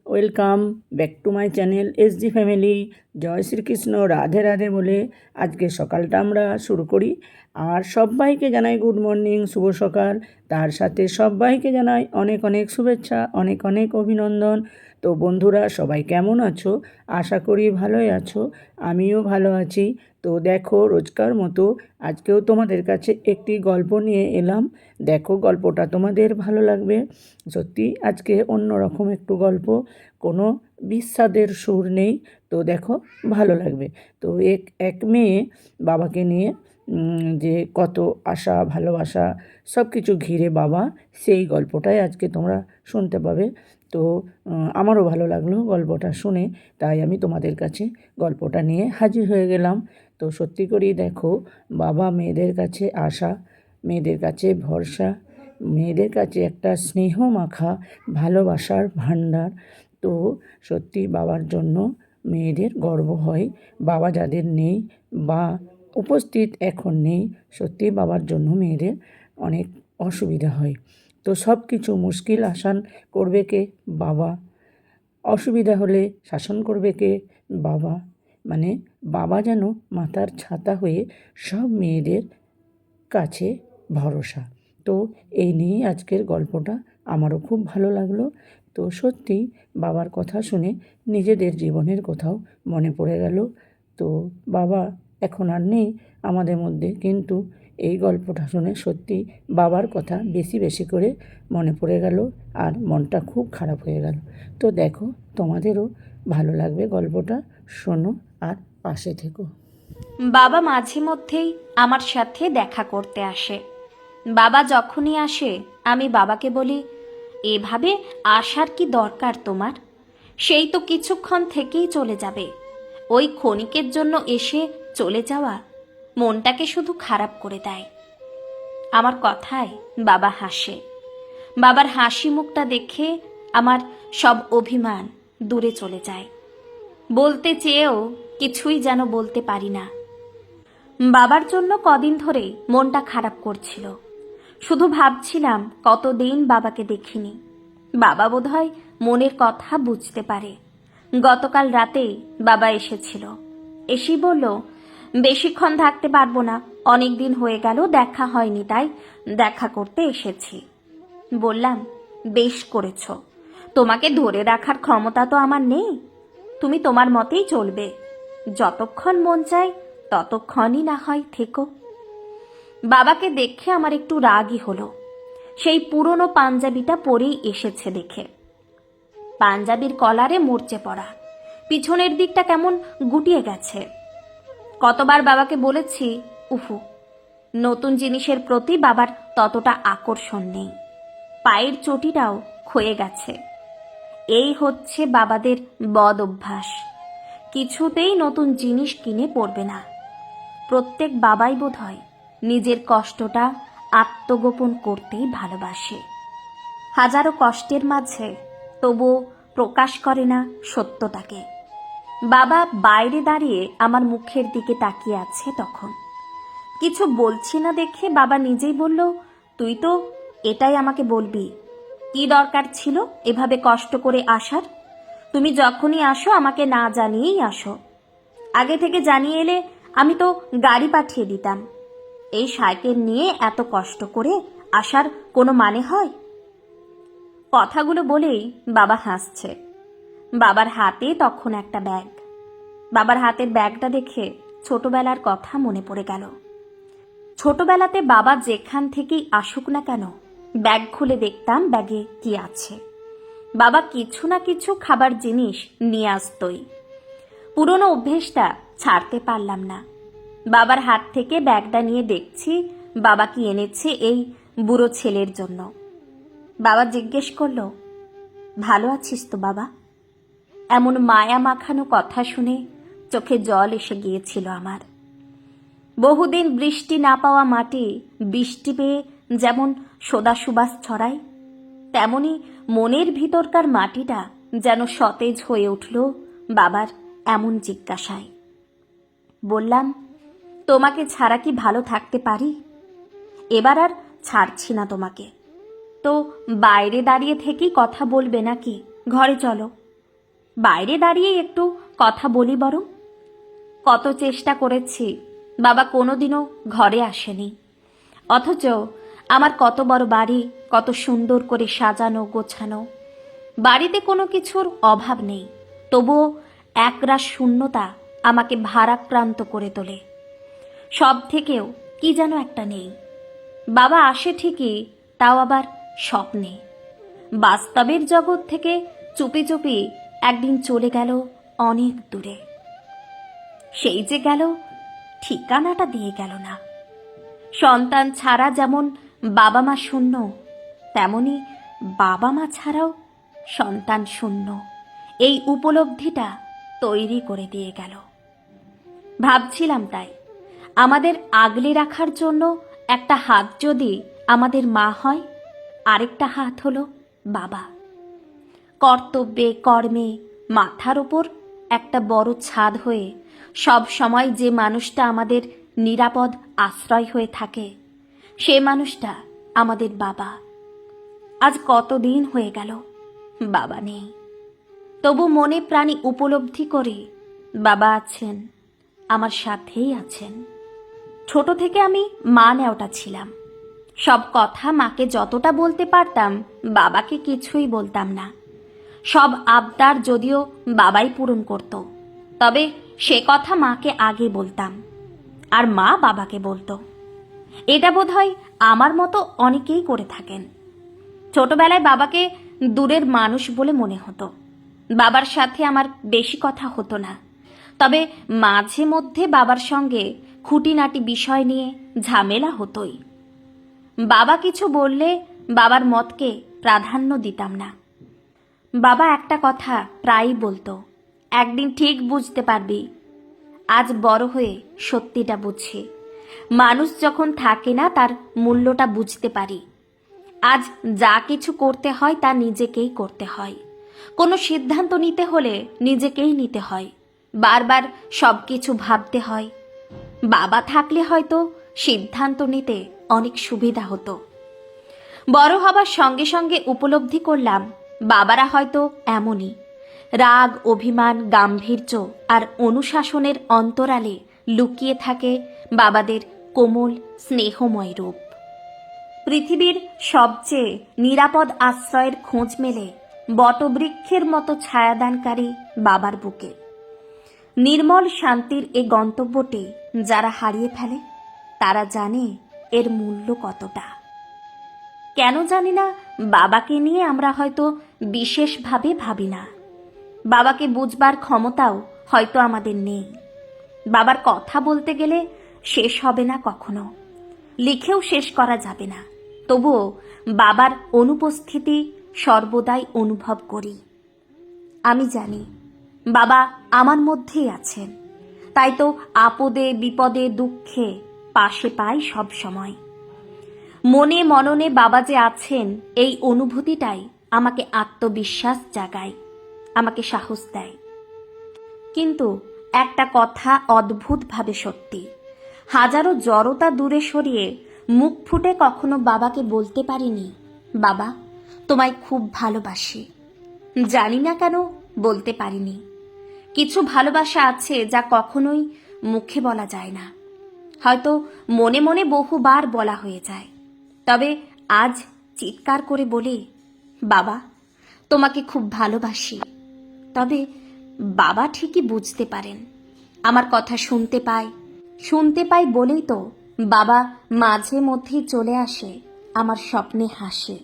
Welcome back to my channel SG family. জয় শ্রীকৃষ্ণ, রাধে রাধে বলে আজকে সকালটা আমরা শুরু করি। আর সবাইকে জানাই গুড মর্নিং, শুভ সকাল। তার সাথে সবাইকে জানাই অনেক অনেক শুভেচ্ছা, অনেক অনেক অভিনন্দন। তো বন্ধুরা, সবাই কেমন আছো? আশা করি ভালোই আছো, আমিও ভালো আছি। তো দেখো, রোজকার মতো আজকেও তোমাদের কাছে একটি গল্প নিয়ে এলাম। দেখো, গল্পটা তোমাদের ভালো লাগবে। সত্যি আজকে অন্যরকম একটু গল্প, কোনো বিস্বাদের সুর নেই। তো দেখো, ভালো লাগবে। তো এক এক মেয়ে বাবাকে নিয়ে যে কত আশা ভালোবাসা সব কিছু ঘিরে বাবা, সেই গল্পটাই আজকে তোমরা শুনতে পাবে। তো আমারও ভালো লাগলো গল্পটা শুনে, তাই আমি তোমাদের কাছে গল্পটা নিয়ে হাজির হয়ে গেলাম। তো সত্যি করেই দেখো, বাবা মেয়েদের কাছে আশা, মেয়েদের কাছে ভরসা, মেয়েদের কাছে একটা স্নেহ মাখা ভালোবাসার ভাণ্ডার। তো সত্যি বাবার জন্য মেয়েদের গর্ব হয়। বাবা যাদের নেই বা উপস্থিত এখন নেই, সত্যি বাবার জন্য মেয়েদের অনেক অসুবিধা হয়। তো সব কিছু মুশকিল আসান করবে কে? বাবা। অসুবিধা হলে শাসন করবে কে? বাবা। মানে বাবা যেন মাথার ছাতা হয়ে সব মেয়েদের কাছে ভরসা। তো এই নিয়েই আজকের গল্পটা, আমারও খুব ভালো লাগলো। তো সত্যি বাবার কথা শুনে নিজেদের জীবনের কথাও মনে পড়ে গেল। তো বাবা এখন আর নেই আমাদের মধ্যে, কিন্তু এই গল্পটা শুনে সত্যি বাবার কথা বেশি বেশি করে মনে পড়ে গেল, আর মনটা খুব খারাপ হয়ে গেল। তো দেখো, তোমাদেরও ভালো লাগবে গল্পটা, শোনো আর পাশে থেকো। বাবা মাঝে মধ্যেই আমার সাথে দেখা করতে আসে। বাবা যখনই আসে আমি বাবাকে বলি, এভাবে আসার কি দরকার তোমার? সেই তো কিছুক্ষণ থেকেই চলে যাবে। ওই ক্ষণিকের জন্য এসে চলে যাওয়া মনটাকে শুধু খারাপ করে দেয়। আমার কথায় বাবা হাসে। বাবার হাসি মুখটা দেখে আমার সব অভিমান দূরে চলে যায়। বলতে চেয়েও কিছুই যেন বলতে পারি না। বাবার জন্য কদিন ধরে মনটা খারাপ করছিল। শুধু ভাবছিলাম কতদিন বাবাকে দেখিনি। বাবা বোধহয় মনের কথা বুঝতে পারে। গতকাল রাতে বাবা এসেছিল। এসেই বলল, বেশিক্ষণ থাকতে পারবো না, অনেক দিন হয়ে গেল দেখা হয়নি, তাই দেখা করতে এসেছি। বললাম, বেশ করেছ, তোমাকে ধরে রাখার ক্ষমতা তো আমার নেই। তুমি তোমার মতেই চলবে, যতক্ষণ মন চায় ততক্ষণই না হয় থেকো। বাবাকে দেখে আমার একটু রাগই হলো। সেই পুরনো পাঞ্জাবিটা পরেই এসেছে দেখে। পাঞ্জাবির কলারে মরচে পড়া, পিছনের দিকটা কেমন গুটিয়ে গেছে। কতবার বাবাকে বলেছি, উফু, নতুন জিনিসের প্রতি বাবার ততটা আকর্ষণ নেই। পায়ের চটিটাও ক্ষয়ে গেছে। এই হচ্ছে বাবাদের বদ অভ্যাস। কিছুতেই নতুন জিনিস কিনে পড়বে না। প্রত্যেক বাবাই বোধহয় নিজের কষ্টটা আত্মগোপন করতেই ভালোবাসে। হাজারো কষ্টের মাঝে তবুও প্রকাশ করে না সত্যটাকে। বাবা বাইরে দাঁড়িয়ে আমার মুখের দিকে তাকিয়ে আছে তখন। কিছু বলছি না দেখে বাবা নিজেই বলল, তুই তো এটাই আমাকে বলবি। কি দরকার ছিল এভাবে কষ্ট করে আসার? তুমি যখনই আসো আমাকে না জানিয়েই আসো। আগে থেকে জানিয়ে এলে আমি তো গাড়ি পাঠিয়ে দিতাম। এই সাইকেল নিয়ে এত কষ্ট করে আসার কোনো মানে হয়? কথাগুলো বলেই বাবা হাসছে। বাবার হাতে তখন একটা ব্যাগ। বাবার হাতের ব্যাগটা দেখে ছোটবেলার কথা মনে পড়ে গেল। ছোটবেলাতে বাবা যেখান থেকেই আসুক না কেন, ব্যাগ খুলে দেখতাম ব্যাগে কি আছে। বাবা কিছু না কিছু খাবার জিনিস নিয়ে আসতই। পুরনো অভ্যেসটা ছাড়তে পারলাম না। বাবার হাত থেকে ব্যাগটা নিয়ে দেখছি বাবা কি এনেছে এই বুড়ো ছেলের জন্য। বাবা জিজ্ঞেস করলো, ভালো আছিস তো বাবা? এমন মায়া মাখানো কথা শুনে চোখে জল এসে গিয়েছিল আমার। বহুদিন বৃষ্টি না পাওয়া মাটি বৃষ্টি পেয়ে যেমন সদা সুবাস ছড়ায়, তেমনি মনের ভিতরকার মাটিটা যেন সতেজ হয়ে উঠল বাবার এমন জিজ্ঞাসায়। বললাম, তোমাকে ছাড়া কি ভালো থাকতে পারি? এবার আর ছাড়ছি না তোমাকে। তো বাইরে দাঁড়িয়ে থেকেই কথা বলবে নাকি? ঘরে চলো, বাইরে দাঁড়িয়ে একটু কথা বলি বরং। কত চেষ্টা করেছি, বাবা কোনোদিনও ঘরে আসেনি। অথচ আমার কত বড় বাড়ি, কত সুন্দর করে সাজানো গোছানো, বাড়িতে কোনো কিছুর অভাব নেই, তবুও একরাশ শূন্যতা আমাকে ভারাক্রান্ত করে তোলে। সব থেকেও কি যেন একটা নেই। বাবা আসে ঠিকই, তাও আবার স্বপ্নে। বাস্তবের জগৎ থেকে চুপি চুপি একদিন চলে গেল অনেক দূরে। সেই যে গেল, ঠিকানাটা দিয়ে গেল না। সন্তান ছাড়া যেমন বাবা মা শূন্য, তেমনি বাবা মা ছাড়াও সন্তান শূন্য, এই উপলব্ধিটা তৈরি করে দিয়ে গেল। ভাবছিলাম তাই, আমাদের আগলে রাখার জন্য একটা হাত যদি আমাদের মা হয়, আরেকটা হাত হলো বাবা। কর্তব্যে কর্মে মাথার ওপর একটা বড় ছাদ হয়ে সব সময় যে মানুষটা আমাদের নিরাপদ আশ্রয় হয়ে থাকে, সে মানুষটা আমাদের বাবা। আজ কতদিন হয়ে গেল বাবা নেই, তবু মনে প্রাণে উপলব্ধি করে বাবা আছেন, আমার সাথেই আছেন। ছোট থেকে আমি মা নেওয়াটা ছিলাম। সব কথা মাকে যতটা বলতে পারতাম, বাবাকে কিছুই বলতাম না। সব আবদার যদিও বাবাই পূরণ করত, তবে সে কথা মাকে আগে বলতাম, আর মা বাবাকে বলতো। এটা বোধহয় আমার মতো অনেকেই করে থাকেন। ছোটবেলায় বাবাকে দূরের মানুষ বলে মনে হতো। বাবার সাথে আমার বেশি কথা হতো না, তবে মাঝে মধ্যে বাবার সঙ্গে খুঁটিনাটি বিষয় নিয়ে ঝামেলা হতোই। বাবা কিছু বললে বাবার মতকে প্রাধান্য দিতাম না। বাবা একটা কথা প্রায়ই বলতো, একদিন ঠিক বুঝতে পারবি। আজ বড় হয়ে সত্যিটা বুঝি। মানুষ যখন থাকে না, তার মূল্যটা বুঝতে পারি। আজ যা কিছু করতে হয় তা নিজেকেই করতে হয়। কোনো সিদ্ধান্ত নিতে হলে নিজেকেই নিতে হয়। বারবার সব কিছু ভাবতে হয়। বাবা থাকলে হয়তো সিদ্ধান্ত নিতে অনেক সুবিধা হতো। বড় হবার সঙ্গে সঙ্গে উপলব্ধি করলাম, বাবারা হয়তো এমনই। রাগ, অভিমান, গাম্ভীর্য আর অনুশাসনের অন্তরালে লুকিয়ে থাকে বাবাদের কোমল স্নেহময় রূপ। পৃথিবীর সবচেয়ে নিরাপদ আশ্রয়ের খোঁজ মেলে বটবৃক্ষের মতো ছায়াদানকারী বাবার বুকে। নির্মল শান্তির এ গন্তব্যটি যারা হারিয়ে ফেলে, তারা জানে এর মূল্য কতটা। কেন জানি না, বাবাকে নিয়ে আমরা হয়তো বিশেষভাবে ভাবি না। বাবাকে বুঝবার ক্ষমতাও হয়তো আমাদের নেই। বাবার কথা বলতে গেলে শেষ হবে না কখনো, লিখেও শেষ করা যাবে না। তবুও বাবার অনুপস্থিতি সর্বদাই অনুভব করি। আমি জানি বাবা আমার মধ্যেই আছেন, তাই তো আপদে বিপদে দুঃখে পাশে পাই সব সময়। মনে মননে বাবা যে আছেন, এই অনুভূতিটাই আমাকে আত্মবিশ্বাস জাগায়, আমাকে সাহস দেয়। কিন্তু একটা কথা অদ্ভুতভাবে সত্যি, হাজারো জড়তা দূরে সরিয়ে মুখ ফুটে কখনো বাবাকে বলতে পারিনি, বাবা তোমায় খুব ভালোবাসি। জানি না কেন বলতে পারিনি। কিছু ভালোবাসা আছে যা কখনোই মুখে বলা যায় না, হয়তো মনে মনে বহুবার বলা হয়ে যায়। তবে আজ চিৎকার করে বলি, বাবা তোমাকে খুব ভালোবাসি। তবে বাবা ঠিকই বুঝতে পারেন, আমার কথা শুনতে পাই বলেই তো বাবা মাঝে মধ্যেই চলে আসে আমার স্বপ্নে হাসে।